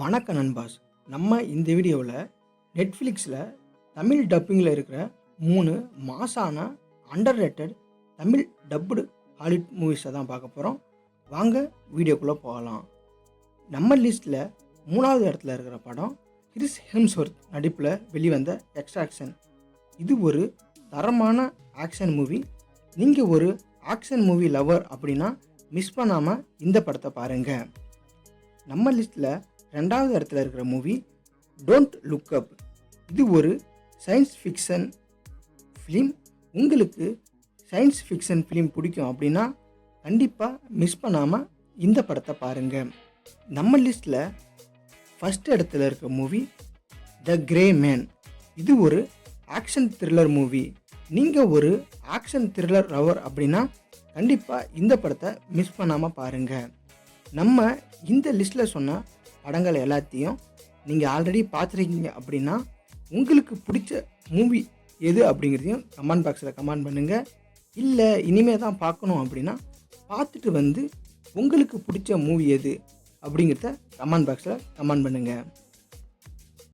வணக்கம் நண்பாஸ். நம்ம இந்த வீடியோவில் நெட்ஃப்ளிக்ஸில் தமிழ் டப்பிங்கில் இருக்கிற 3 மாசான under rated Tamil dubbed Hollywood மூவிஸை தான் பார்க்க போகிறோம். வாங்க வீடியோக்குள்ளே போகலாம். நம்ம லிஸ்ட்டில் 3வது இடத்துல இருக்கிற படம் கிறிஸ் ஹெம்ஸ்வொர்த் நடிப்பில் வெளிவந்த எக்ஸ்ட்ராக்ஷன். இது ஒரு தரமான ஆக்ஷன் மூவி. நீங்கள் ஒரு ஆக்ஷன் மூவி லவர் அப்படின்னா மிஸ் பண்ணாமல் இந்த படத்தை பாருங்கள். நம்ம லிஸ்ட்டில் 2வது இடத்துல இருக்கிற மூவி டோன்ட் லுக் அப். இது ஒரு சயின்ஸ் ஃபிக்ஷன் ஃபிலிம். உங்களுக்கு சயின்ஸ் ஃபிக்ஷன் ஃபிலிம் பிடிக்கும் அப்படின்னா கண்டிப்பாக மிஸ் பண்ணாமல் இந்த படத்தை பாருங்கள். நம்ம லிஸ்ட்டில் ஃபஸ்ட் இடத்துல இருக்கிற மூவி த கிரே மேன். இது ஒரு ஆக்ஷன் த்ரில்லர் மூவி. நீங்கள் ஒரு ஆக்ஷன் த்ரில்லர் லவர் அப்படின்னா கண்டிப்பாக இந்த படத்தை மிஸ் பண்ணாமல் பாருங்கள். நம்ம இந்த லிஸ்ட்டில் சொன்ன படங்கள் எல்லாத்தையும் நீங்கள் ஆல்ரெடி பார்த்துருக்கீங்க அப்படின்னா உங்களுக்கு பிடிச்ச மூவி எது அப்படிங்கிறதையும் கமெண்ட் பாக்ஸில் கமெண்ட் பண்ணுங்கள். இல்லை இனிமேல் தான் பார்க்கணும் அப்படின்னா பார்த்துட்டு உங்களுக்கு பிடிச்ச மூவி எது அப்படிங்கிறத கமெண்ட் பாக்ஸில் கமெண்ட் பண்ணுங்கள்.